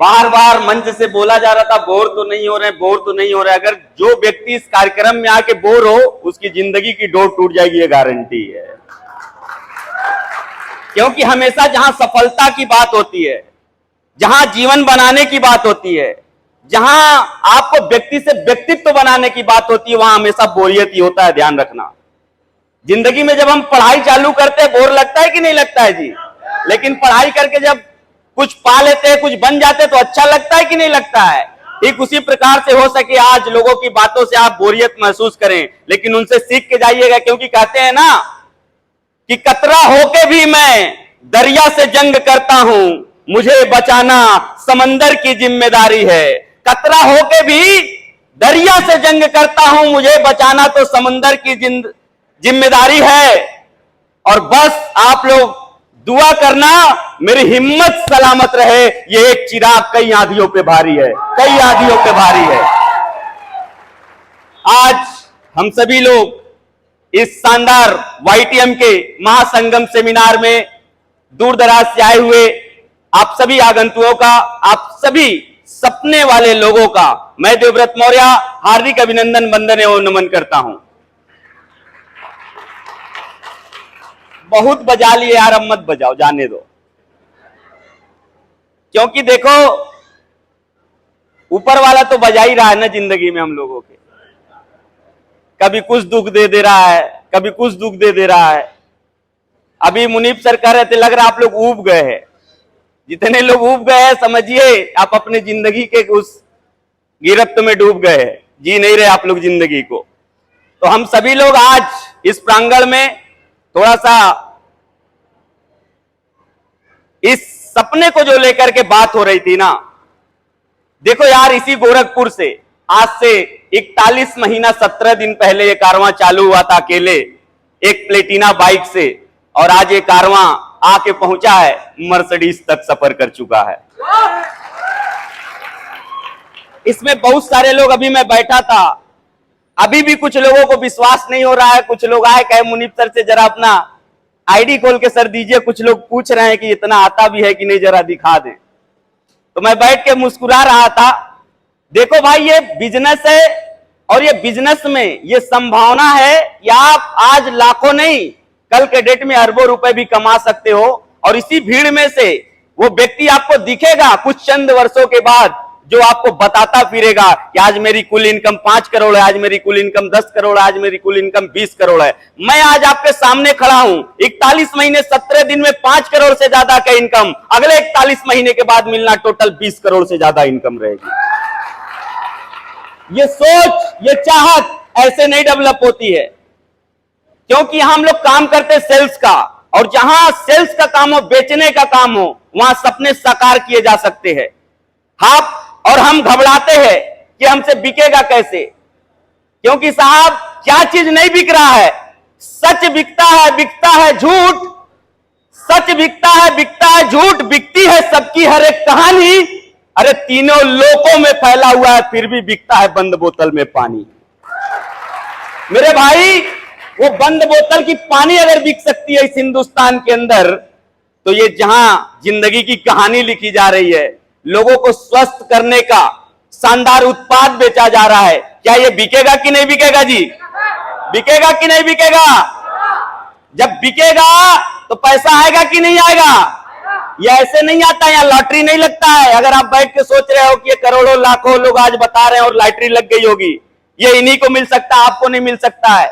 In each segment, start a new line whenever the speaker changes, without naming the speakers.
बार बार मंच से बोला जा रहा था बोर तो नहीं हो रहे, बोर तो नहीं हो रहे। अगर जो व्यक्ति इस कार्यक्रम में आके बोर हो उसकी जिंदगी की डोर टूट जाएगी, ये गारंटी है। क्योंकि हमेशा जहां सफलता की बात होती है, जहां जीवन बनाने की बात होती है, जहां आपको व्यक्ति से व्यक्तित्व बनाने की बात होती है, वहां हमेशा बोरियत ही होता है। ध्यान रखना, जिंदगी में जब हम पढ़ाई चालू करते हैं बोर लगता है कि नहीं लगता है जी? लेकिन पढ़ाई करके जब कुछ पा लेते हैं, कुछ बन जाते हैं तो अच्छा लगता है कि नहीं लगता है? ठीक उसी प्रकार से हो सके आज लोगों की बातों से आप बोरियत महसूस करें, लेकिन उनसे सीख के जाइएगा। क्योंकि कहते हैं ना कि कतरा होके भी मैं दरिया से जंग करता हूं, मुझे बचाना समंदर की जिम्मेदारी है। कतरा होके भी दरिया से जंग करता हूं, मुझे बचाना तो समंदर की जिम्मेदारी है। और बस आप लोग दुआ करना मेरी हिम्मत सलामत रहे। ये एक चिराग कई आंधियों पे भारी है, कई आंधियों पे भारी है। आज हम सभी लोग इस शानदार YTM के महासंगम सेमिनार में दूर दराज से आए हुए आप सभी आगंतुकों का, आप सभी सपने वाले लोगों का मैं देवव्रत मौर्य हार्दिक अभिनंदन, वंदन एवं नमन करता हूं। बहुत बजा लिए यार, अब मत बजाओ, जाने दो। क्योंकि देखो ऊपर वाला तो बजा ही रहा है ना जिंदगी में हम लोगों के। कभी कुछ दुख दे रहा है, कभी कुछ दुख दे रहा है। अभी मुनीब सर कह रहे थे लग रहा आप लोग ऊब गए हैं। जितने लोग ऊब गए हैं समझिए आप अपने जिंदगी के उस गिरफ्त में डूब गए हैं, जी नहीं रहे आप लोग जिंदगी को। तो हम सभी लोग आज इस प्रांगण में थोड़ा सा इस सपने को जो लेकर के बात हो रही थी ना, देखो यार इसी गोरखपुर से आज से 41 महीना 17 दिन पहले ये कारवां चालू हुआ था अकेले एक प्लेटिना बाइक से, और आज ये कारवां आके पहुंचा है मर्सिडीज तक सफर कर चुका है। इसमें बहुत सारे लोग, अभी मैं बैठा था, अभी भी कुछ लोगों को विश्वास नहीं हो रहा है। कुछ लोग आए कहे मुनीब सर से जरा अपना आईडी खोल के सर दीजिए। कुछ लोग पूछ रहे हैं कि इतना आता भी है कि नहीं, जरा दिखा दें। तो मैं बैठ के मुस्कुरा रहा था। देखो भाई ये बिजनेस है, और ये बिजनेस में ये संभावना है कि आप आज लाखों नहीं कल के डेट में अरबों रुपए भी कमा सकते हो। और इसी भीड़ में से वो व्यक्ति आपको दिखेगा कुछ चंद वर्षों के बाद जो आपको बताता फिरेगा कि आज मेरी कुल इनकम 5 करोड़ है, आज मेरी कुल इनकम 10 करोड़ है, आज मेरी कुल इनकम 20 करोड़ है। मैं आज आपके सामने खड़ा हूं, 41 महीने 17 दिन में 5 करोड़ से ज्यादा का इनकम, अगले 41 महीने के बाद मिलना टोटल 20 करोड़ से ज्यादा इनकम रहेगी। ये सोच, ये चाहत ऐसे नहीं डेवलप होती है, क्योंकि यहां हम लोग काम करते सेल्स का, और जहां सेल्स का काम हो, बेचने का काम हो, वहां सपने साकार किए जा सकते हैं। आप और हम घबराते हैं कि हमसे बिकेगा कैसे, क्योंकि साहब क्या चीज नहीं बिक रहा है? सच बिकता है झूठ, सच बिकता है झूठ, बिकती है सबकी हर एक कहानी। अरे तीनों लोकों में फैला हुआ है, फिर भी बिकता है बंद बोतल में पानी। मेरे भाई वो बंद बोतल की पानी अगर बिक सकती है इस हिंदुस्तान के अंदर, तो ये जहां जिंदगी की कहानी लिखी जा रही है, लोगों को स्वस्थ करने का शानदार उत्पाद बेचा जा रहा है, क्या ये बिकेगा कि नहीं बिकेगा जी? बिकेगा कि नहीं बिकेगा? जब बिकेगा तो पैसा आएगा कि नहीं आएगा? ये ऐसे नहीं आता, यहाँ लॉटरी नहीं लगता है। अगर आप बैठ के सोच रहे हो कि ये करोड़ों लाखों लोग आज बता रहे हैं और लॉटरी लग गई होगी, ये इन्हीं को मिल सकता है, आपको नहीं मिल सकता है।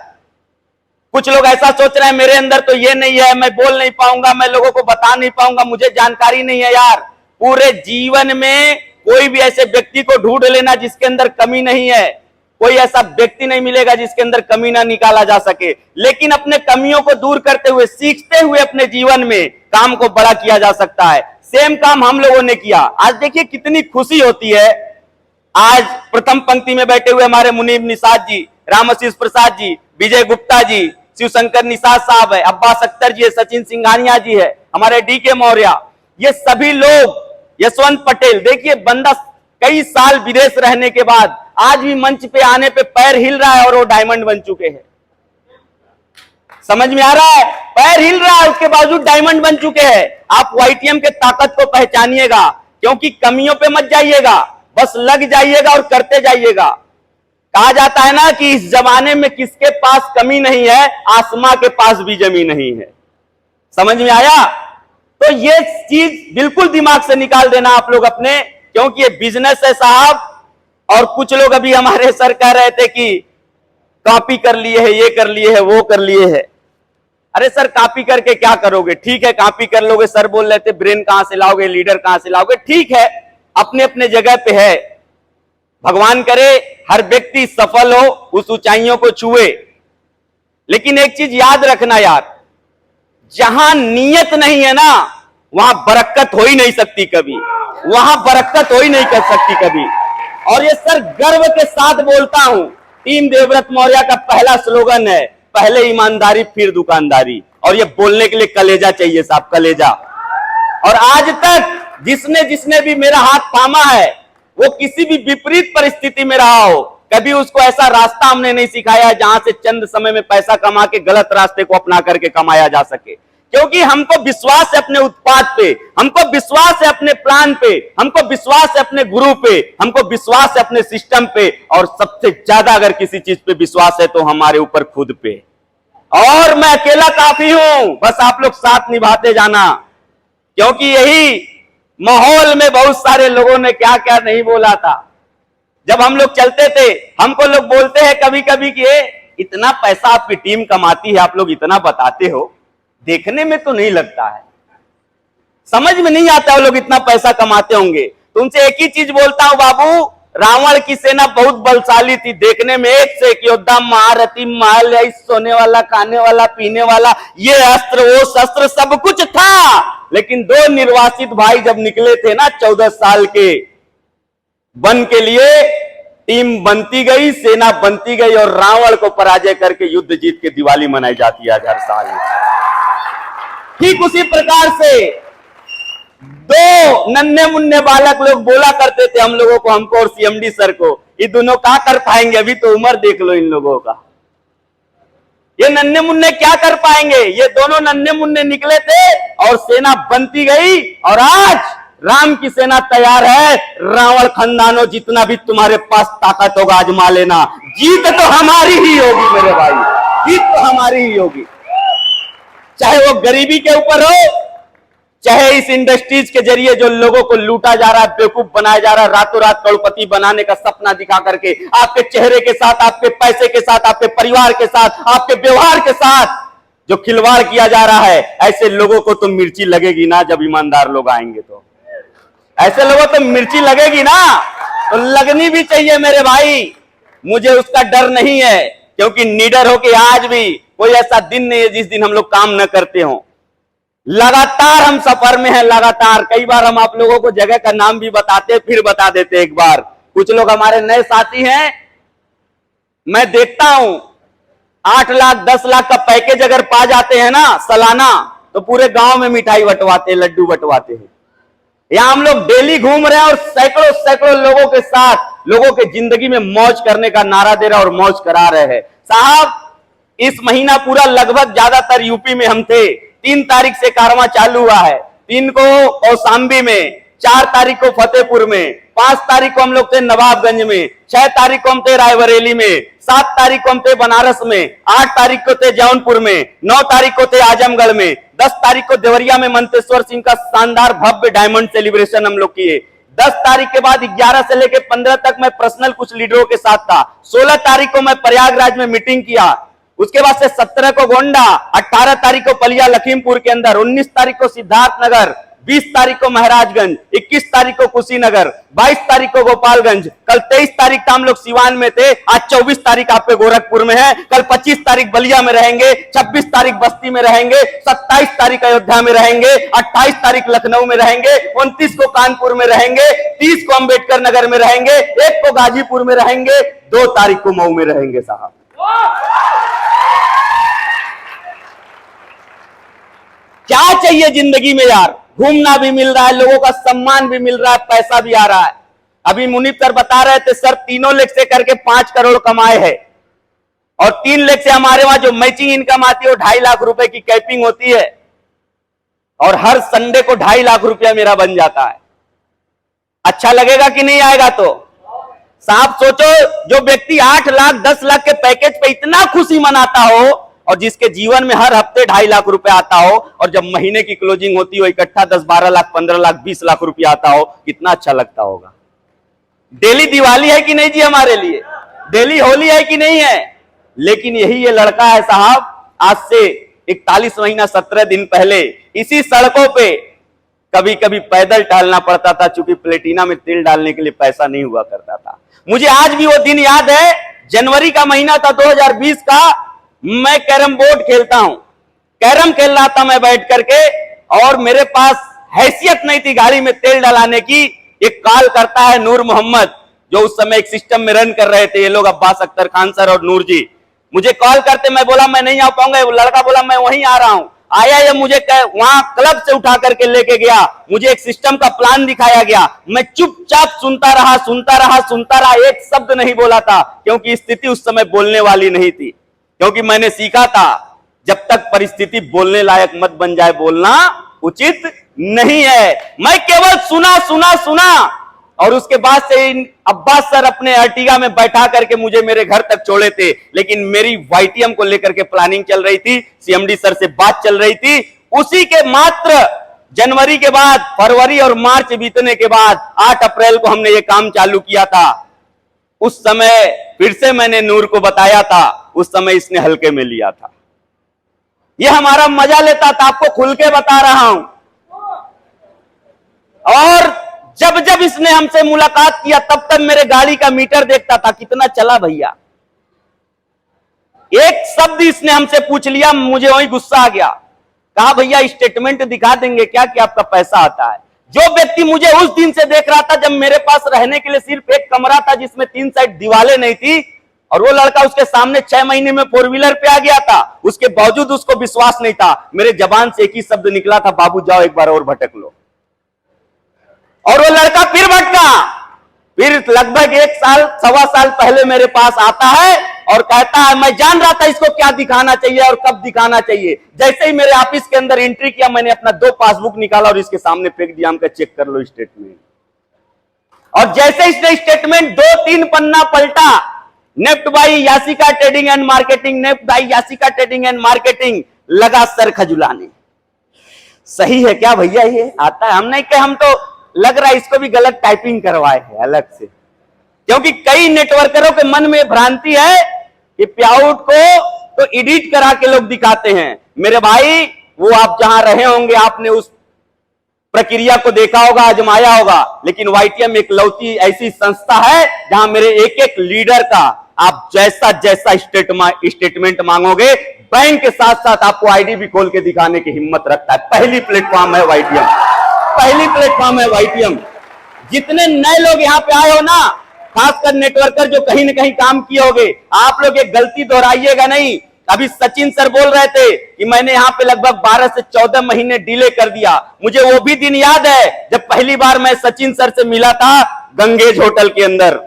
कुछ लोग ऐसा सोच रहे हैं मेरे अंदर तो ये नहीं है, मैं बोल नहीं पाऊंगा, मैं लोगों को बता नहीं पाऊंगा, मुझे जानकारी नहीं है। यार पूरे जीवन में कोई भी ऐसे व्यक्ति को ढूंढ लेना जिसके अंदर कमी नहीं है। कोई ऐसा व्यक्ति नहीं मिलेगा जिसके अंदर कमी ना निकाला जा सके, लेकिन अपने कमियों को दूर करते हुए, सीखते हुए अपने जीवन में काम को बड़ा किया जा सकता है। सेम काम हम लोगों ने किया। आज देखिए कितनी खुशी होती है। आज प्रथम पंक्ति में बैठे हुए हमारे मुनीब निषाद जी, रामाशीष प्रसाद जी, विजय गुप्ता जी, शिवशंकर निषाद साहब है, अब्बास अख्तर जी है, सचिन सिंघानिया जी है, हमारे DK मौर्य, ये सभी लोग, यशवंत पटेल। देखिए बंदा कई साल विदेश रहने के बाद आज भी मंच पे आने पे पैर हिल रहा है, और वो डायमंड बन चुके हैं। समझ में आ रहा है? पैर हिल रहा है, उसके बावजूद डायमंड बन चुके हैं। आप YTM के ताकत को पहचानिएगा। क्योंकि कमियों पे मत जाइएगा, बस लग जाइएगा और करते जाइएगा। कहा जाता है ना कि इस जमाने में किसके पास कमी नहीं है, आसमां के पास भी जमी नहीं है। समझ में आया? तो ये चीज बिल्कुल दिमाग से निकाल देना आप लोग अपने, क्योंकि ये बिजनेस है साहब। और कुछ लोग अभी हमारे सर कह रहे थे कि कॉपी कर लिए है, ये कर लिए है, वो कर लिए है। अरे सर कॉपी करके क्या करोगे? ठीक है कॉपी कर लोगे, सर बोल रहे थे ब्रेन कहां से लाओगे, लीडर कहां से लाओगे, ठीक है अपने अपने जगह पे है। भगवान करे हर व्यक्ति सफल हो, उस ऊंचाइयों को छुए। लेकिन एक चीज याद रखना यार, जहां नीयत नहीं है ना वहां बरकत हो ही नहीं सकती कभी, वहां बरकत हो ही नहीं कर सकती कभी। और ये सर गर्व के साथ बोलता हूं, टीम देवव्रत मौर्य का पहला स्लोगन है, पहले ईमानदारी फिर दुकानदारी। और ये बोलने के लिए कलेजा चाहिए साहब, कलेजा। और आज तक जिसने जिसने भी मेरा हाथ थामा है वो किसी भी विपरीत परिस्थिति में रहा हो, कभी उसको ऐसा रास्ता हमने नहीं सिखाया जहां से चंद समय में पैसा कमा के गलत रास्ते को अपना करके कमाया जा सके। क्योंकि हमको विश्वास है अपने उत्पाद पे, हमको विश्वास है अपने प्लान पे, हमको विश्वास है अपने गुरु पे, हमको विश्वास है अपने सिस्टम पे, और सबसे ज्यादा अगर किसी चीज पे विश्वास है तो हमारे ऊपर खुद पे। और मैं अकेला काफी हूं, बस आप लोग साथ निभाते जाना। क्योंकि यही माहौल में बहुत सारे लोगों ने क्या क्या नहीं बोला था। जब हम लोग चलते थे हमको लोग बोलते हैं कभी कभी कि इतना पैसा आपकी टीम कमाती है, आप लोग इतना बताते हो, देखने में तो नहीं लगता है, समझ में नहीं आता वो लोग इतना पैसा कमाते होंगे। तुमसे एक ही चीज बोलता हूं बाबू, रावण की सेना बहुत बलशाली थी, देखने में एक से एक योद्धा, महारथी, महल, सोने वाला, खाने वाला, पीने वाला, ये अस्त्र वो शस्त्र सब कुछ था। लेकिन दो निर्वासित भाई जब निकले थे ना 14 साल के वन के लिए, टीम बनती गई, सेना बनती गई, और रावण को पराजय करके युद्ध जीत के दिवाली मनाई जाती है हर साल। ठीक उसी प्रकार से दो नन्हे मुन्ने बालक लोग बोला करते थे हम लोगों को, हमको और सीएमडी सर को, ये दोनों क्या कर पाएंगे, अभी तो उम्र देख लो इन लोगों का, ये नन्हे मुन्ने क्या कर पाएंगे। ये दोनों नन्हे मुन्ने निकले थे और सेना बनती गई, और आज राम की सेना तैयार है। रावण खानदानों जितना भी तुम्हारे पास ताकत होगा आजमा लेना, जीत तो हमारी ही होगी मेरे भाई, जीत तो हमारी ही होगी। चाहे वो गरीबी के ऊपर हो, चाहे इस इंडस्ट्रीज के जरिए जो लोगों को लूटा जा रहा है, बेवकूफ बनाया जा रहा है, रातों रात करोड़पति बनाने का सपना दिखा करके, आपके चेहरे के साथ, आपके पैसे के साथ, आपके परिवार के साथ, आपके व्यवहार के साथ जो खिलवाड़ किया जा रहा है, ऐसे लोगों को तो मिर्ची लगेगी ना जब ईमानदार लोग आएंगे तो। ऐसे लोगों को मिर्ची लगेगी ना, तो लगनी भी चाहिए मेरे भाई। मुझे उसका डर नहीं है, क्योंकि निडर हो के आज भी कोई ऐसा दिन नहीं है जिस दिन हम लोग काम न करते हो। लगातार हम सफर में हैं, लगातार। कई बार हम आप लोगों को जगह का नाम भी बताते, फिर बता देते एक बार। कुछ लोग हमारे नए साथी हैं, मैं देखता हूं 8 लाख 10 लाख का पैकेज अगर पा जाते हैं ना सालाना, तो पूरे गांव में मिठाई बंटवाते, लड्डू बंटवाते हैं। यहां हम लोग डेली घूम रहे हैं और सैकड़ों सैकड़ों लोगों के साथ, लोगों के जिंदगी में मौज करने का नारा दे रहे हैं और मौज करा रहे हैं साहब। इस महीना पूरा लगभग ज्यादातर यूपी में हम थे। 3 तारीख से कारवां चालू हुआ है, 3 को कौशाम्बी में, 4 तारीख को फतेहपुर में, 5 तारीख को हम लोग थे नवाबगंज में, 6 तारीख को हम थे रायबरेली में, 7 तारीख को हम थे बनारस में, 8 तारीख को थे जौनपुर में, 9 तारीख को थे आजमगढ़ में, 10 तारीख को देवरिया में मंतेश्वर सिंह का शानदार भव्य डायमंड सेलिब्रेशन हम लोग किए। 10 तारीख के बाद 11 से लेकर 15 तक मैं पर्सनल कुछ लीडरों के साथ था। 16 तारीख को मैं प्रयागराज में मीटिंग किया। उसके बाद से 17 को गोंडा, 18 तारीख को पलिया लखीमपुर के अंदर, 19 तारीख को सिद्धार्थनगर, 20 तारीख को महाराजगंज, 21 तारीख को कुशीनगर, 22 तारीख को गोपालगंज, कल 23 तारीख हम लोग सिवान में थे, आज 24 तारीख आपके गोरखपुर में है, कल 25 तारीख बलिया में रहेंगे, 26 तारीख बस्ती में रहेंगे, 27 तारीख अयोध्या में रहेंगे, 28 तारीख लखनऊ में रहेंगे, 29 को कानपुर में रहेंगे, 30 को अंबेडकर नगर में रहेंगे, 1 को गाजीपुर में रहेंगे, 2 तारीख को मऊ में रहेंगे साहब। क्या चाहिए जिंदगी में यार? घूमना भी मिल रहा है, लोगों का सम्मान भी मिल रहा है, पैसा भी आ रहा है। अभी मुनीब सर बता रहे थे सर 3 लेग से करके 5 करोड़ कमाए हैं, और 3 लेग से हमारे वहां जो मैचिंग इनकम आती है वो 2.5 लाख रुपए की कैपिंग होती है, और हर संडे को 2.5 लाख रुपया मेरा बन जाता है। अच्छा लगेगा कि नहीं आएगा? तो साहब सोचो, जो व्यक्ति 8 लाख 10 लाख के पैकेज पे इतना खुशी मनाता हो और जिसके जीवन में हर हफ्ते 2.5 लाख रुपए आता हो, और जब महीने की क्लोजिंग होती हो इकट्ठा 10 12 लाख 15 लाख 20 लाख रुपया आता हो, कितना अच्छा लगता होगा। डेली दिवाली है कि नहीं जी हमारे लिए? डेली होली है कि नहीं है? लेकिन यही ये लड़का है साहब, आज से 41 महीना 17 दिन पहले इसी सड़कों पे कभी कभी पैदल टहलना पड़ता था, चूंकि प्लेटिना में तेल डालने के लिए पैसा नहीं हुआ करता था। मुझे आज भी वो दिन याद है, जनवरी का महीना था 2020 का। मैं कैरम बोर्ड खेलता हूं, कैरम खेल रहा था मैं बैठ करके, और मेरे पास हैसियत नहीं थी गाड़ी में तेल डलाने की। एक कॉल करता है नूर मोहम्मद, जो उस समय एक सिस्टम में रन कर रहे थे ये लोग, अब्बास अख्तर खान सर और नूर जी। मुझे कॉल करते, मैं बोला मैं नहीं आ पाऊंगा। वो लड़का बोला मैं वहीं आ रहा हूं। आया, ये मुझे वहां क्लब से उठा करके लेके गया, मुझे एक सिस्टम का प्लान दिखाया गया। मैं चुपचाप सुनता रहा सुनता रहा सुनता रहा, एक शब्द नहीं बोला था, क्योंकि स्थिति उस समय बोलने वाली नहीं थी। क्योंकि मैंने सीखा था, जब तक परिस्थिति बोलने लायक मत बन जाए बोलना उचित नहीं है। मैं केवल सुना सुना सुना, और उसके बाद से अब्बास सर अपने अर्टिगा में बैठा करके मुझे मेरे घर तक छोड़े थे। लेकिन मेरी वाईटीएम को लेकर के प्लानिंग चल रही थी, सीएमडी सर से बात चल रही थी। उसी के मात्र जनवरी के बाद, फरवरी और मार्च बीतने के बाद 8 अप्रैल को हमने ये काम चालू किया था। उस समय फिर से मैंने नूर को बताया था, उस समय इसने हल्के में लिया था। ये हमारा मजा लेता था, आपको खुल के बता रहा हूं। और जब जब इसने हमसे मुलाकात किया, तब तक मेरे गाड़ी का मीटर देखता था कितना चला भैया। एक शब्द इसने हमसे पूछ लिया, मुझे वही गुस्सा आ गया। कहा भैया स्टेटमेंट दिखा देंगे क्या कि आपका पैसा आता है? जो व्यक्ति मुझे उस दिन से देख रहा था, जब मेरे पास रहने के लिए सिर्फ एक कमरा था जिसमें 3 साइड दीवारें नहीं थी, और वो लड़का उसके सामने 6 महीने में 4 व्हीलर पे आ गया था, उसके बावजूद उसको विश्वास नहीं था। मेरे जबान से एक ही शब्द निकला था, बाबू जाओ एक बार और भटक लो। और वो लड़का फिर भटका। फिर लगभग 1 साल 1.25 साल पहले मेरे पास आता है और कहता है, मैं जान रहा था इसको क्या दिखाना चाहिए और कब दिखाना चाहिए। जैसे ही मेरे ऑफिस के अंदर एंट्री किया, मैंने अपना 2 पासबुक निकाला और इसके सामने फेंक दिया, हमका चेक कर लो स्टेटमेंट। और जैसे इसने स्टेटमेंट 2-3 पन्ना पलटा, NEFT by Yasika trading and marketing, NEFT by Yasika trading and marketing, लगा सर खजुलाने। सही है क्या भैया? ये आता है? हम नहीं कहे, हम तो लग रहा है इसको भी गलत टाइपिंग करवाए है अलग से, क्योंकि कई नेटवर्करों के मन में भ्रांति है कि प्याउट को तो एडिट करा के लोग दिखाते हैं। मेरे भाई, वो आप जहां रहे होंगे आपने उस प्रक्रिया को देखा होगा, आजमाया होगा, लेकिन वाईटीएम एक लौती ऐसी संस्था है जहां मेरे एक एक लीडर का आप जैसा जैसा स्टेटमेंट मांगोगे, बैंक के साथ साथ आपको आईडी भी खोल के दिखाने की हिम्मत रखता है। पहली प्लेटफॉर्म है वाईटीएम, पहली प्लेटफॉर्म है वाईटीएम। जितने नए लोग यहाँ पे आए हो ना, खासकर नेटवर्कर जो कहीं ना कहीं काम किए होगे, आप लोग एक गलती दोहराइएगा नहीं। अभी सचिन सर बोल रहे थे कि मैंने यहाँ पे लगभग 12 से 14 महीने डिले कर दिया। मुझे वो भी दिन याद है जब पहली बार मैं सचिन सर से मिला था गंगेज होटल के अंदर।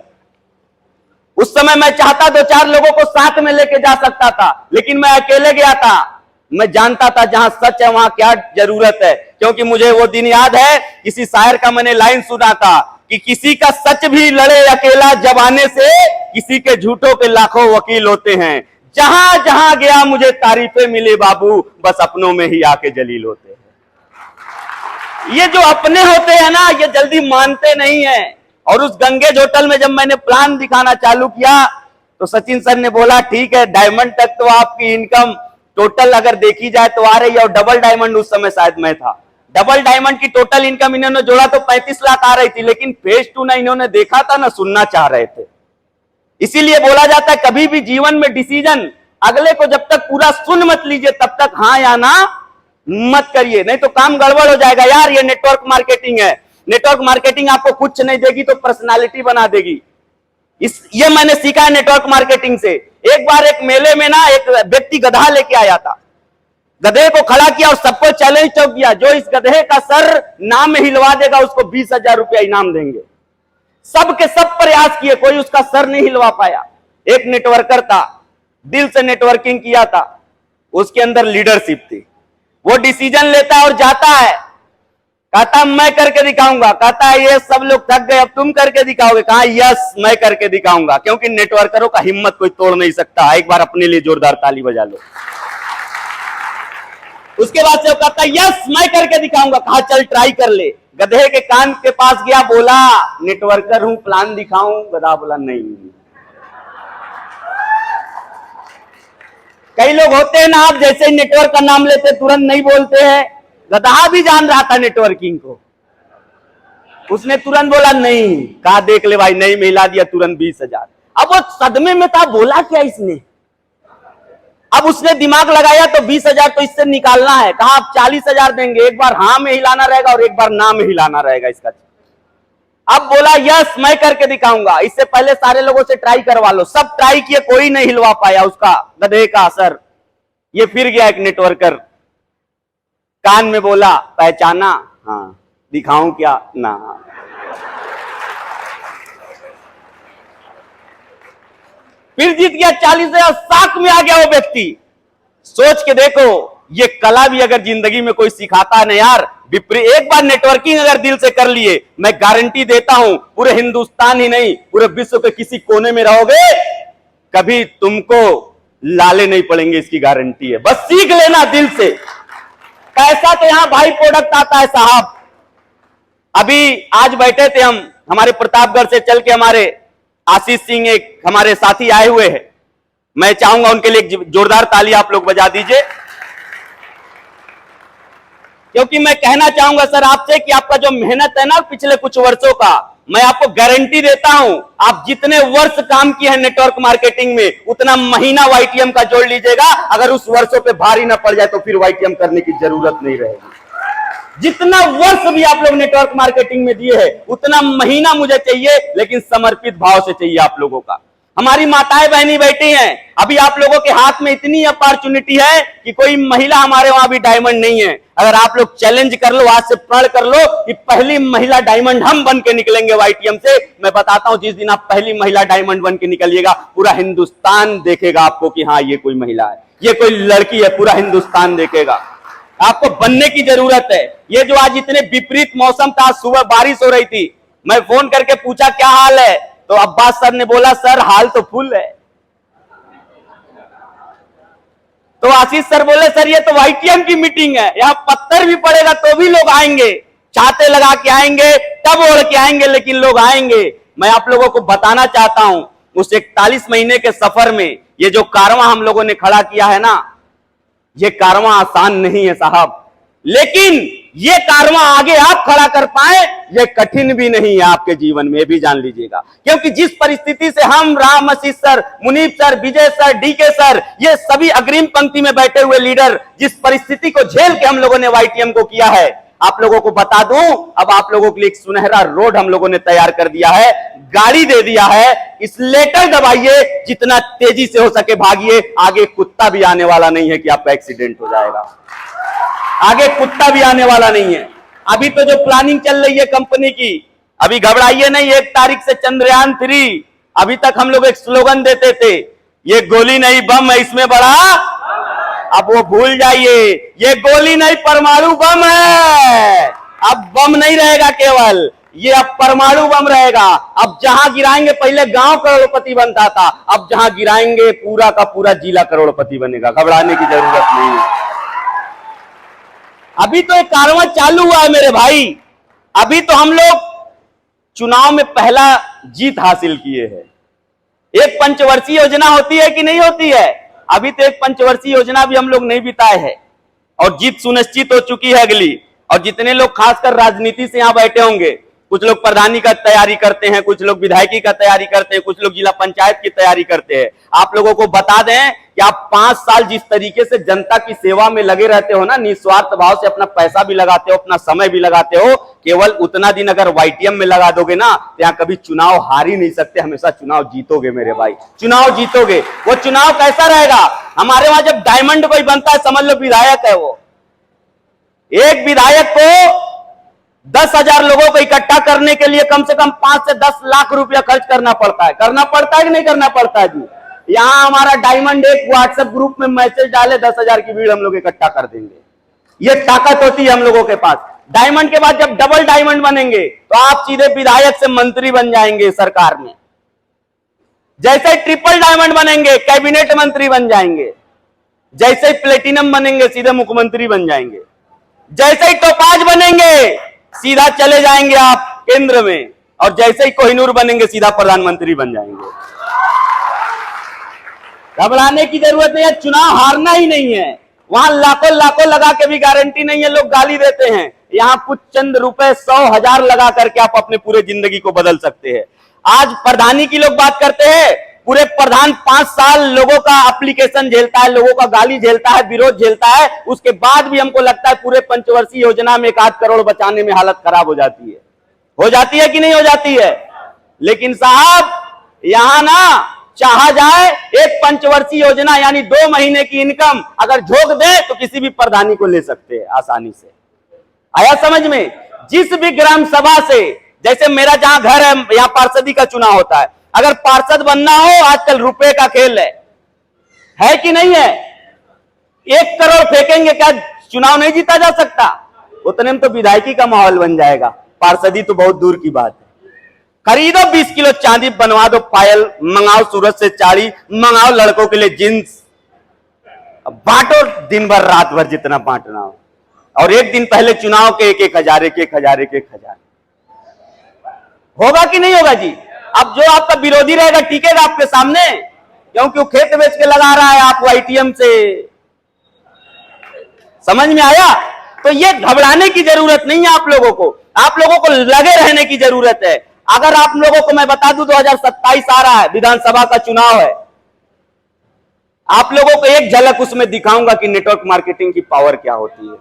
उस समय मैं चाहता 2-4 लोगों को साथ में लेके जा सकता था, लेकिन मैं अकेले गया था। मैं जानता था जहां सच है वहां क्या जरूरत है, क्योंकि मुझे वो दिन याद है, किसी शायर का मैंने लाइन सुना था कि किसी का सच भी लड़े अकेला जमाने से, किसी के झूठों के लाखों वकील होते हैं। जहां जहां गया मुझे तारीफें मिले बाबू, बस अपनों में ही आके जलील होते हैं। ये जो अपने होते हैं ना, ये जल्दी मानते नहीं है। और उस गंगेज होटल में जब मैंने प्लान दिखाना चालू किया, तो सचिन सर ने बोला ठीक है, डायमंड तक तो आपकी इनकम टोटल अगर देखी जाए तो आ रही है, और डबल डायमंड उस समय शायद मैं था। डबल डायमंड की टोटल इनकम इन्होंने जोड़ा तो 35 लाख आ रही थी, लेकिन फेज 2 ना इन्होंने देखा था ना सुनना चाह रहे थे। इसीलिए बोला जाता है कभी भी जीवन में डिसीजन अगले को जब तक पूरा सुन मत लीजिए, तब तक हाँ या ना मत करिए, नहीं तो काम गड़बड़ हो जाएगा। यार ये नेटवर्क मार्केटिंग है, नेटवर्क मार्केटिंग आपको कुछ नहीं देगी तो पर्सनालिटी बना देगी। ये मैंने सीखा है नेटवर्क मार्केटिंग से। एक बार एक मेले में ना एक व्यक्ति गधा लेके आया था, गधे को खड़ा किया और सबको चैलेंज तो किया, जो इस गधे का सर नाम में हिलवा देगा उसको 20,000 रुपया इनाम देंगे। सब के सब प्रयास किए, कोई उसका सर नहीं हिलवा पाया। एक नेटवर्कर था, दिल से नेटवर्किंग किया था, उसके अंदर लीडरशिप थी, वो डिसीजन लेता है और जाता है। कहता मैं करके दिखाऊंगा, कहता है ये सब लोग थक गए अब तुम करके दिखाओगे, कहा यस मैं करके दिखाऊंगा, क्योंकि नेटवर्करों का हिम्मत कोई तोड़ नहीं सकता। एक बार अपने लिए जोरदार ताली बजा लो। उसके बाद से वो कहता यस मैं करके दिखाऊंगा, कहा चल ट्राई कर ले। गधे के कान के पास गया, बोला नेटवर्कर हूं प्लान दिखाऊं, गधा बोला नहीं। कई लोग होते हैं ना, आप जैसे ही नेटवर्क का नाम लेते तुरंत नहीं बोलते हैं। गधा भी जान रहा था नेटवर्किंग को, उसने तुरंत बोला नहीं, कहा देख ले भाई नहीं मिला दिया तुरंत 20,000। अब वो सदमे में था, बोला क्या इसने। अब उसने दिमाग लगाया तो 20,000 तो इससे निकालना है, कहा आप 40,000 देंगे, एक बार हाँ में हिलाना रहेगा और एक बार ना में हिलाना रहेगा इसका। अब बोला यस मैं करके दिखाऊंगा, इससे पहले सारे लोगों से ट्राई करवा लो। सब ट्राई किए, कोई नहीं हिलवा पाया उसका गधे का असर। ये फिर गया एक नेटवर्कर, कान में बोला पहचाना, हाँ दिखाऊं क्या ना। फिर जीत गया 40,000, साख में आ गया वो व्यक्ति। सोच के देखो, ये कला भी अगर जिंदगी में कोई सिखाता है ना यार, एक बार नेटवर्किंग अगर दिल से कर लिए, मैं गारंटी देता हूं पूरे हिंदुस्तान ही नहीं पूरे विश्व के किसी कोने में रहोगे, कभी तुमको लाले नहीं पड़ेंगे, इसकी गारंटी है। बस सीख लेना दिल से। पैसा तो यहां भाई प्रोडक्ट आता है साहब। अभी आज बैठे थे हम, हमारे प्रतापगढ़ से चल के हमारे आशीष सिंह एक हमारे साथी आए हुए हैं, मैं चाहूंगा उनके लिए एक जोरदार ताली आप लोग बजा दीजिए, क्योंकि मैं कहना चाहूंगा सर आपसे कि आपका जो मेहनत है ना पिछले कुछ वर्षों का, मैं आपको गारंटी देता हूं आप जितने वर्ष काम किए हैं नेटवर्क मार्केटिंग में, उतना महीना वाईटीएम का जोड़ लीजिएगा, अगर उस वर्षों पे भारी ना पड़ जाए तो फिर वाईटीएम करने की जरूरत नहीं रहेगी। जितना वर्ष भी आप लोग नेटवर्क मार्केटिंग में दिए हैं, उतना महीना मुझे चाहिए, लेकिन समर्पित भाव से चाहिए आप लोगों का। हमारी माताएं बहनी बैठी हैं, अभी आप लोगों के हाथ में इतनी अपॉर्चुनिटी है कि कोई महिला हमारे वहां भी डायमंड नहीं है। अगर आप लोग चैलेंज कर लो, आज से प्रण कर लो कि पहली महिला डायमंड हम बन के निकलेंगे वाईटीएम से। मैं बताता हूं, जिस दिन आप पहली महिला डायमंड बन के निकलिएगा, पूरा हिंदुस्तान देखेगा आपको कि हाँ ये कोई महिला है, ये कोई लड़की है, पूरा हिंदुस्तान देखेगा। आपको बनने की जरूरत है। ये जो आज इतने विपरीत मौसम था, सुबह बारिश हो रही थी, मैं फोन करके पूछा क्या हाल है, तो अब्बास सर ने बोला सर हाल तो फुल है। तो आशीष सर बोले सर ये तो वाईटीएम की मीटिंग है, यहां पत्थर भी पड़ेगा तो भी लोग आएंगे, छाते लगा के आएंगे, तब ओढ़ के आएंगे, लेकिन लोग आएंगे। मैं आप लोगों को बताना चाहता हूं, उस 41 महीने के सफर में ये जो कारवां हम लोगों ने खड़ा किया है ना, ये कारवां आसान नहीं है साहब, लेकिन ये कारवां आगे आप खड़ा कर पाए, ये कठिन भी नहीं है आपके जीवन में, भी जान लीजिएगा। क्योंकि जिस परिस्थिति से हम राम आशीष सर, मुनीब सर, विजय सर, डीके सर, ये सभी अग्रिम पंक्ति में बैठे हुए लीडर, जिस परिस्थिति को झेल के हम लोगों ने वाईटीएम को किया है, आप लोगों को बता दूं, अब आप लोगों के लिए एक सुनहरा रोड हम लोगों ने तैयार कर दिया है, गाड़ी दे दिया है, इस लेटर दबाइए, जितना तेजी से हो सके भागिए, आगे कुत्ता भी आने वाला नहीं है कि आपका एक्सीडेंट हो जाएगा, आगे कुत्ता भी आने वाला नहीं है। अभी तो जो प्लानिंग चल रही है कंपनी की, अभी घबराइए नहीं, 1 तारीख से चंद्रयान 3, अभी तक हम लोग एक स्लोगन देते थे, ये गोली नहीं बम है इसमें बड़ा, अब वो भूल जाइए, ये गोली नहीं परमाणु बम है। अब बम नहीं रहेगा केवल, ये अब परमाणु बम रहेगा। अब जहां गिराएंगे, पहले गांव करोड़पति बनता था, अब जहां गिराएंगे पूरा का पूरा जिला करोड़पति बनेगा, घबराने की जरूरत नहीं है। अभी तो एक कारवां चालू हुआ है मेरे भाई, अभी तो हम लोग चुनाव में पहला जीत हासिल किए हैं। एक पंचवर्षीय योजना होती है कि नहीं होती है, अभी तो एक पंचवर्षीय योजना भी हम लोग नहीं बिताए हैं और जीत सुनिश्चित हो चुकी है अगली। और जितने लोग खासकर राजनीति से यहां बैठे होंगे, कुछ लोग प्रधानी का तैयारी करते हैं, कुछ लोग विधायकी का तैयारी करते हैं, कुछ लोग जिला पंचायत की तैयारी करते हैं। आप लोगों को बता दें कि आप 5 साल जिस तरीके से जनता की सेवा में लगे रहते हो ना, निस्वार्थ भाव से अपना पैसा भी लगाते हो, अपना समय भी लगाते हो, केवल उतना दिन अगर वाईटीएम में लगा दोगे ना, तो यहाँ कभी चुनाव हार ही नहीं सकते, हमेशा चुनाव जीतोगे मेरे भाई, चुनाव जीतोगे। वो चुनाव कैसा रहेगा, हमारे वहां जब डायमंड कोई बनता है, समझ लो विधायक है वो। एक विधायक को 10,000 लोगों को इकट्ठा करने के लिए कम से कम 5 से 10 लाख रुपया खर्च करना पड़ता है कि नहीं करना पड़ता है जी। यहाँ हमारा डायमंड एक व्हाट्सएप ग्रुप में मैसेज डाले, 10,000 की भीड़ हम लोग इकट्ठा कर देंगे। ये ताकत होती है हम लोगों के पास। डायमंड के बाद जब डबल डायमंड बनेंगे तो आप सीधे विधायक से मंत्री बन जाएंगे सरकार में। जैसे ही ट्रिपल डायमंड बनेंगे कैबिनेट मंत्री बन जाएंगे। जैसे ही प्लेटिनम बनेंगे सीधे मुख्यमंत्री बन जाएंगे। जैसे ही टोपाज बनेंगे सीधा चले जाएंगे आप केंद्र में, और जैसे ही कोहिनूर बनेंगे सीधा प्रधानमंत्री बन जाएंगे। घबराने की जरूरत नहीं है, चुनाव हारना ही नहीं है। वहां लाखों लाखों लगा के भी गारंटी नहीं है, लोग गाली देते हैं। यहां कुछ चंद रुपए 100,000 लगा करके आप अपने पूरे जिंदगी को बदल सकते हैं। आज प्रधानी की लोग बात करते हैं, पूरे प्रधान 5 साल लोगों का एप्लीकेशन झेलता है, लोगों का गाली झेलता है, विरोध झेलता है, उसके बाद भी हमको लगता है पूरे पंचवर्षीय योजना में 1 करोड़ बचाने में हालत खराब हो जाती है कि नहीं हो जाती है। लेकिन साहब यहां ना चाहा जाए एक पंचवर्षीय योजना यानी 2 महीने की इनकम अगर झोंक दे तो किसी भी प्रधानी को ले सकते हैं आसानी से। आया समझ में? जिस भी ग्राम सभा से, जैसे मेरा जहां घर है यहां पार्षदी का चुनाव होता है, अगर पार्षद बनना हो आजकल रुपए का खेल है कि नहीं है? 1 करोड़ फेंकेंगे क्या चुनाव नहीं जीता जा सकता? उतने में तो विधायकी का माहौल बन जाएगा, पार्षदी तो बहुत दूर की बात है। खरीदो 20 किलो चांदी, बनवा दो पायल, मंगाओ सूरत से चाड़ी, मंगाओ लड़कों के लिए जींस, बांटो दिन भर रात भर जितना बांटना हो, और एक दिन पहले चुनाव के 1,000 1,000 होगा कि नहीं होगा जी? अब जो आपका विरोधी रहेगा टिकेगा आपके सामने, क्योंकि वो खेत बेच के लगा रहा है आपको आईटीएम से। समझ में आया? तो ये घबराने की जरूरत नहीं है आप लोगों को लगे रहने की जरूरत है। अगर आप लोगों को मैं बता दूं 2027 आ रहा है, विधानसभा का चुनाव है, आप लोगों को एक झलक उसमें दिखाऊंगा कि नेटवर्क मार्केटिंग की पावर क्या होती है।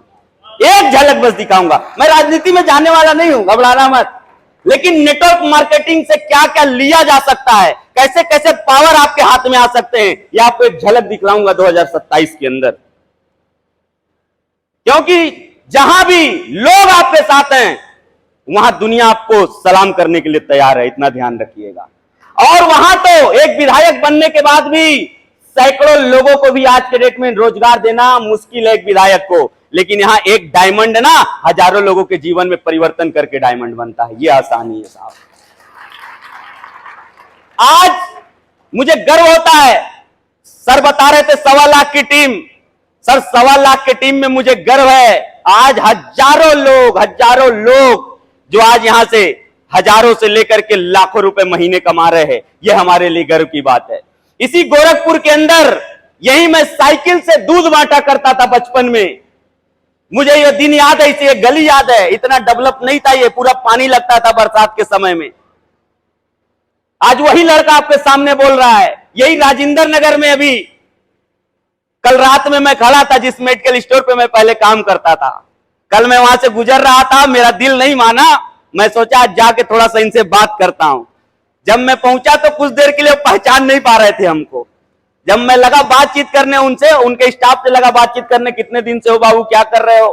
एक झलक बस दिखाऊंगा। मैं राजनीति में जाने वाला नहीं हूं, घबराना मत, लेकिन नेटवर्क मार्केटिंग से क्या क्या लिया जा सकता है, कैसे कैसे पावर आपके हाथ में आ सकते हैं, ये आपको एक झलक दिखलाऊंगा 2027 के अंदर। क्योंकि जहां भी लोग आपके साथ हैं वहां दुनिया आपको सलाम करने के लिए तैयार है, इतना ध्यान रखिएगा। और वहां तो एक विधायक बनने के बाद भी सैकड़ों लोगों को भी आज के डेट में रोजगार देना मुश्किल है एक विधायक को, लेकिन यहां एक डायमंड ना हजारों लोगों के जीवन में परिवर्तन करके डायमंड बनता है। यह आसानी है साहब। आज मुझे गर्व होता है, सर बता रहे थे 1.25 लाख की टीम, सर 1.25 लाख की टीम में मुझे गर्व है। आज हजारों लोग जो आज यहां से हजारों से लेकर के लाखों रुपए महीने कमा रहे हैं, यह हमारे लिए गर्व की बात है। इसी गोरखपुर के अंदर यही मैं साइकिल से दूध बांटा करता था बचपन में, मुझे यह दिन याद है, इसे गली याद है। इतना डेवलप नहीं था, ये पूरा पानी लगता था बरसात के समय में। आज वही लड़का आपके सामने बोल रहा है। यही राजेंद्र नगर में अभी कल रात में मैं खड़ा था, जिस मेडिकल स्टोर पे मैं पहले काम करता था। कल मैं वहां से गुजर रहा था, मेरा दिल नहीं माना, मैं सोचा आज जाके थोड़ा सा इनसे बात करता हूं। जब मैं पहुंचा तो कुछ देर के लिए पहचान नहीं पा रहे थे हमको। जब मैं लगा बातचीत करने उनसे, उनके स्टाफ से लगा बातचीत करने, कितने दिन से हो बाबू, क्या कर रहे हो,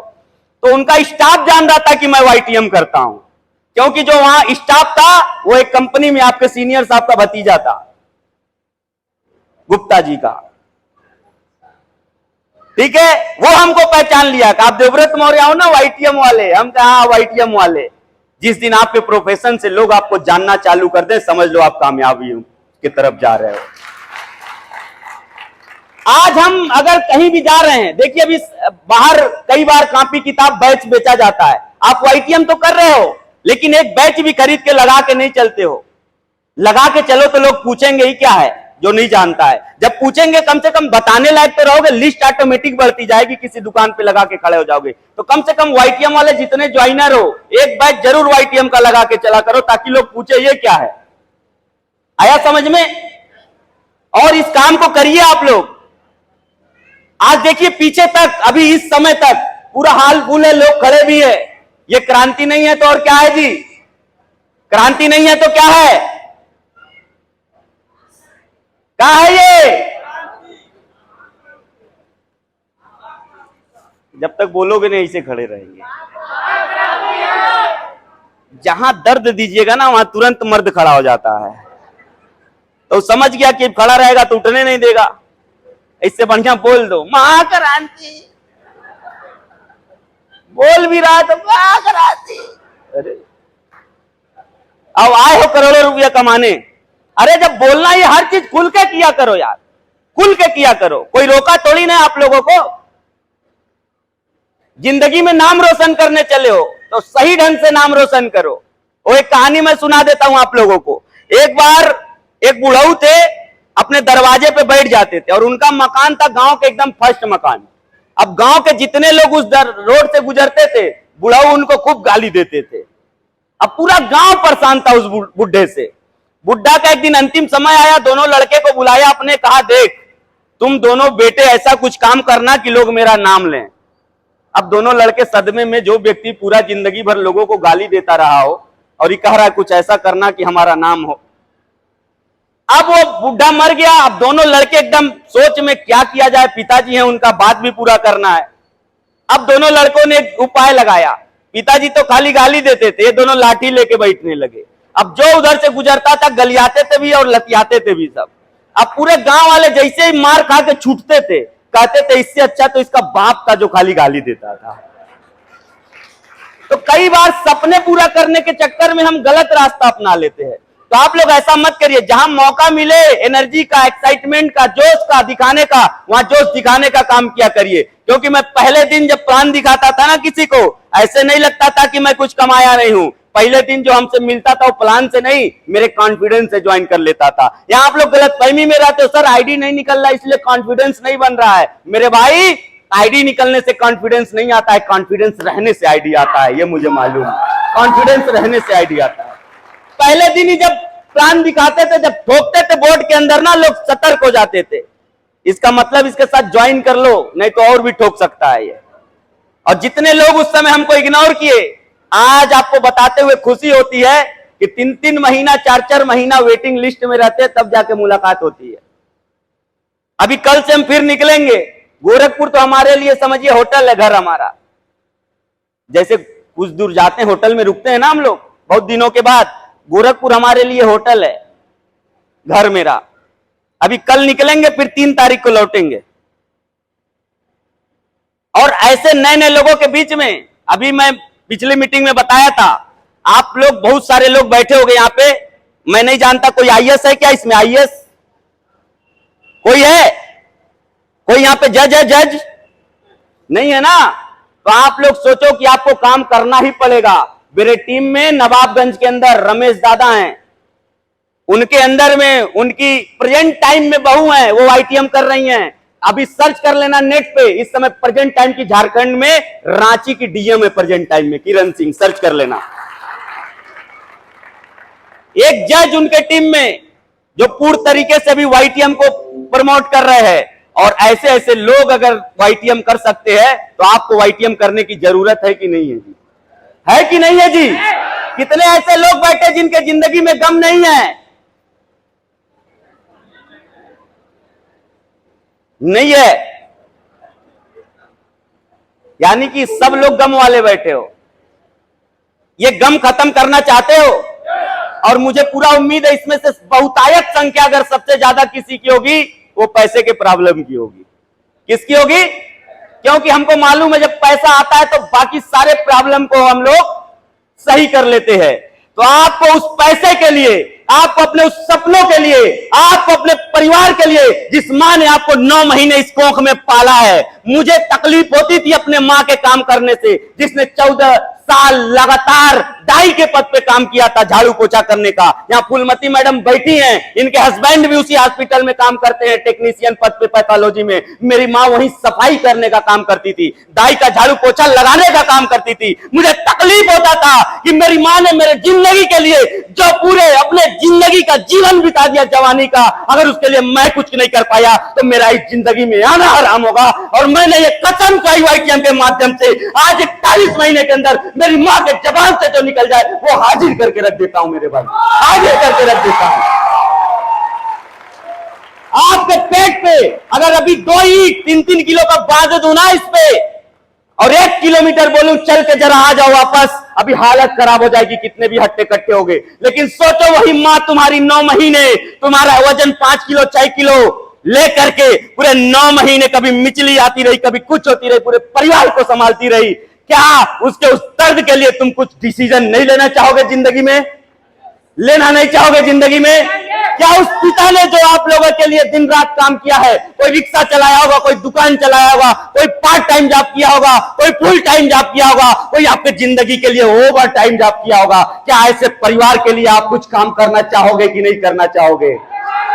तो उनका स्टाफ जान रहा था कि मैं वाईटीएम करता हूं, क्योंकि जो वहां स्टाफ था वो एक कंपनी में आपके सीनियर साहब का भतीजा था, गुप्ता जी का। ठीक है, वो हमको पहचान लिया कि आप देवव्रत मौर्य हो ना वाईटीएम वाले। हम कहा हाँ वाईटीएम वाले। जिस दिन आपके प्रोफेशन से लोग आपको जानना चालू कर दे, समझ लो आप कामयाबी की तरफ जा रहे हो। आज हम अगर कहीं भी जा रहे हैं, देखिए अभी बाहर कई बार कॉपी किताब बैच बेचा जाता है, आप वाईटीएम तो कर रहे हो, लेकिन एक बैच भी खरीद के लगा के नहीं चलते हो। लगा के चलो तो लोग पूछेंगे ही क्या है, जो नहीं जानता है। जब पूछेंगे कम से कम बताने लायक तो रहोगे, लिस्ट ऑटोमेटिक बढ़ती जाएगी, किसी दुकान पे लगा के खड़े हो जाओगे। तो कम से कम वाईटीएम वाले जितने ज्वाइनर हो, एक बैच जरूर वाईटीएम का लगा के चला करो, ताकि लोग पूछे ये क्या है। आया समझ में? और इस काम को करिए आप लोग। आज देखिए पीछे तक, अभी इस समय तक पूरा हाल फूल है, लोग खड़े भी है। ये क्रांति नहीं है तो और क्या है जी? क्रांति नहीं है तो क्या है? क्या है ये? जब तक बोलोगे नहीं ऐसे खड़े रहेंगे। जहां दर्द दीजिएगा ना वहां तुरंत मर्द खड़ा हो जाता है। तो समझ गया कि खड़ा रहेगा तो उठने नहीं देगा। इससे बढ़िया बोल दो महाक्रांति। बोल भी रहा है तो भाग राती। अरे अब आए हो करोड़ों रुपया कमाने। अरे जब बोलना है हर चीज खुल के किया करो यार, खुल के किया करो, कोई रोका थोड़ी ना आप लोगों को। जिंदगी में नाम रोशन करने चले हो तो सही ढंग से नाम रोशन करो। वो एक कहानी मैं सुना देता हूं आप लोगों को। एक बार एक बुढ़ऊ थे, अपने दरवाजे पे बैठ जाते थे और उनका मकान था गांव के एकदम फर्स्ट मकान। अब गांव के जितने लोग उस रोड से गुजरते थे, बुढ़ऊ उनको खूब गाली देते थे। अब पूरा गांव परेशान था उस बुढ़े से। बुढ़ा का एक दिन अंतिम समय आया, दोनों लड़के को बुलाया अपने, कहा देख तुम दोनों बेटे ऐसा कुछ काम करना कि लोग मेरा नाम लें। अब दोनों लड़के सदमे में, जो व्यक्ति पूरा जिंदगी भर लोगों को गाली देता रहा हो और ये कह रहा है कुछ ऐसा करना कि हमारा नाम हो। अब वो बुढ़ा मर गया। अब दोनों लड़के एकदम सोच में क्या किया जाए, पिताजी हैं उनका बात भी पूरा करना है। अब दोनों लड़कों ने एक उपाय लगाया। पिताजी तो खाली गाली देते थे, ये दोनों लाठी लेके बैठने लगे। अब जो उधर से गुजरता था गलियाते थे भी और लतियाते थे भी सब। अब पूरे गांव वाले जैसे ही मार खा के छूटते थे, कहते थे इससे अच्छा तो इसका बाप था जो खाली गाली देता था। तो कई बार सपने पूरा करने के चक्कर में हम गलत रास्ता अपना लेते हैं। तो आप लोग ऐसा मत करिए। जहां मौका मिले एनर्जी का, एक्साइटमेंट का, जोश का दिखाने का, वहां जोश दिखाने का काम किया करिए। क्योंकि मैं पहले दिन जब प्लान दिखाता था ना किसी को, ऐसे नहीं लगता था कि मैं कुछ कमाया नहीं हूं। पहले दिन जो हमसे मिलता था वो प्लान से नहीं, मेरे कॉन्फिडेंस से ज्वाइन कर लेता था। यहां आप लोग गलत फहमी में रहते हो, सर आईडी नहीं निकल रहा इसलिए कॉन्फिडेंस नहीं बन रहा है। मेरे भाई आईडी निकलने से कॉन्फिडेंस नहीं आता है, कॉन्फिडेंस रहने से आईडी आता है, ये मुझे मालूम है। कॉन्फिडेंस रहने से आईडी आता है। पहले दिन ही जब प्लान दिखाते थे, जब ठोकते थे बोर्ड के अंदर ना, लोग सतर्क हो जाते थे। इसका मतलब इसके साथ ज्वाइन कर लो, नहीं तो और भी ठोक सकता है ये। और जितने लोग उस समय हमको इग्नोर किए, आज आपको बताते हुए खुशी होती है कि 3-3 महीना 4-4 महीना वेटिंग लिस्ट में रहते हैं, तब जाके मुलाकात होती है। अभी कल से हम फिर निकलेंगे। गोरखपुर तो हमारे लिए समझिए होटल है, घर हमारा। जैसे कुछ दूर जाते हैं होटल में रुकते हैं ना हम लोग बहुत दिनों के बाद, गोरखपुर हमारे लिए होटल है, घर मेरा। अभी कल निकलेंगे, फिर 3 तारीख को लौटेंगे। और ऐसे नए नए लोगों के बीच में, अभी मैं पिछली मीटिंग में बताया था, आप लोग बहुत सारे लोग बैठे हो गए यहाँ पे। मैं नहीं जानता कोई आईएएस है क्या इसमें? आईएएस कोई है? कोई यहाँ पे जज है? जज नहीं है ना? तो आप लोग सोचो कि आपको काम करना ही पड़ेगा। मेरे टीम में नवाबगंज के अंदर रमेश दादा हैं, उनके अंदर में उनकी प्रेजेंट टाइम में बहू हैं, वो आईटीएम कर रही हैं। अभी सर्च कर लेना नेट पे, इस समय प्रेजेंट टाइम की झारखंड में रांची की डीएम है प्रेजेंट टाइम में, किरण सिंह, सर्च कर लेना। एक जज उनके टीम में जो पूर्ण तरीके से भी वाईटीएम को प्रमोट कर रहे हैं। और ऐसे ऐसे लोग अगर वाईटीएम कर सकते हैं तो आपको वाईटीएम करने की जरूरत है कि नहीं है जी? है कि नहीं है जी? कितने ऐसे लोग बैठे जिनके जिंदगी में गम नहीं है? नहीं है। यानी कि सब लोग गम वाले बैठे हो। ये गम खत्म करना चाहते हो? और मुझे पूरा उम्मीद है इसमें से बहुतायत संख्या अगर सबसे ज्यादा किसी की होगी, वो पैसे के प्रॉब्लम की होगी। किसकी होगी? क्योंकि हमको मालूम है जब पैसा आता है तो बाकी सारे प्रॉब्लम को हम लोग सही कर लेते हैं। तो आपको उस पैसे के लिए, आपको अपने उस सपनों के लिए, आपको अपने परिवार के लिए, जिस मां ने आपको 9 महीने इस कोख में पाला है। मुझे तकलीफ होती थी अपने मां के काम करने से, जिसने 14 साल लगातार दाई के पद पे काम किया था, झाड़ू पोछा करने का। यहाँ फूलमती मैडम बैठी हैं, इनके हस्बैंड भी उसी हॉस्पिटल में काम करते हैं, टेक्नीशियन पद पे पैथोलॉजी में। मेरी माँ वहीं सफाई करने का काम करती थी, दाई का झाड़ू पोछा लगाने का काम करती थी। मुझे तकलीफ होता था कि मेरी माँ ने मेरे जिंदगी के लिए जो पूरे अपने जिंदगी का जीवन बिता दिया जवानी का, अगर उसके लिए मैं कुछ नहीं कर पाया तो मेरा इस जिंदगी में आना हराम होगा। और मैंने ये कसम खाई वाईटीएम के माध्यम से, आज 41 महीने के अंदर मेरी मां के जबान से जो निकल जाए वो हाजिर करके रख देता हूं मेरे भाई, हाजिर करके रख देता हूं। आपके पेट पे अगर अभी 2 ईंट 3-3 किलो का बांध दूं ना इस पे, और 1 किलोमीटर बोलूं चल के जरा आ जाओ वापस, अभी हालत खराब हो जाएगी, कितने भी हट्टे कट्टे हो गए। लेकिन सोचो वही मां तुम्हारी 9 महीने तुम्हारा वजन 5 किलो 6 किलो लेकर के पूरे 9 महीने कभी मिचली आती रही, कभी कुछ होती रही, पूरे परिवार को संभालती रही। क्या उसके उस दर्द के लिए तुम कुछ डिसीजन नहीं लेना चाहोगे जिंदगी में? लेना नहीं चाहोगे जिंदगी में? क्या उस पिता ने जो आप लोगों के लिए दिन रात काम किया है, कोई रिक्शा चलाया होगा, कोई दुकान चलाया होगा, कोई पार्ट टाइम जॉब किया होगा, कोई फुल टाइम जॉब किया होगा, कोई आपके जिंदगी के लिए ओवर टाइम जॉब किया होगा, क्या ऐसे परिवार के लिए आप कुछ काम करना चाहोगे कि नहीं करना चाहोगे?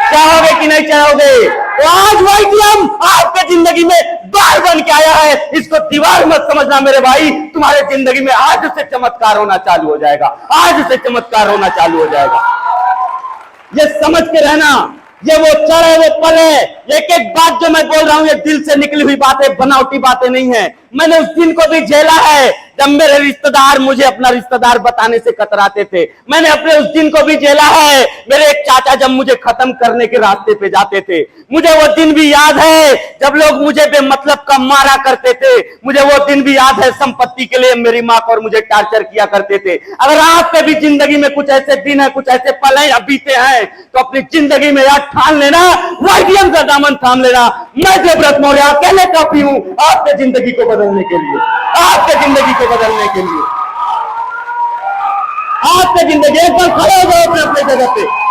चाहोगे कि नहीं चाहोगे? तो आज वाईटीएम आपके जिंदगी में बार बन के आया है, इसको दीवार मत समझना मेरे भाई। तुम्हारे जिंदगी में आज से चमत्कार होना चालू हो जाएगा, आज से चमत्कार होना चालू हो जाएगा। ये समझ के रहना, ये वो चढ़ है, वो पल है। एक एक बात जो मैं बोल रहा हूं ये दिल से निकली हुई बातें, बनावटी बातें नहीं है। मैंने उस दिन को भी झेला है जब मेरे रिश्तेदार मुझे अपना रिश्तेदार बताने से कतराते थे। मैंने अपने उस दिन को भी झेला है, मेरे एक चाचा जब मुझे खत्म करने के रास्ते पे जाते थे। मुझे वो दिन भी याद है जब लोग मुझे बेमतलब का मारा करते थे। मुझे वो दिन भी याद है संपत्ति के लिए मेरी माँ और मुझे टार्चर किया करते थे। अगर आपके भी जिंदगी में कुछ ऐसे दिन है, कुछ ऐसे पल है या बीते हैं, तो अपनी जिंदगी में याद ठान लेना, वाईटीएम का दामन थाम लेना। मैं देवव्रत मौर्य अकेले काफी हूं आपके जिंदगी को बदलने के लिए, आपके जिंदगी को बदलने के लिए। आपके जिंदगी एक बार खड़े हो जाओ अपने अपने जगह पे।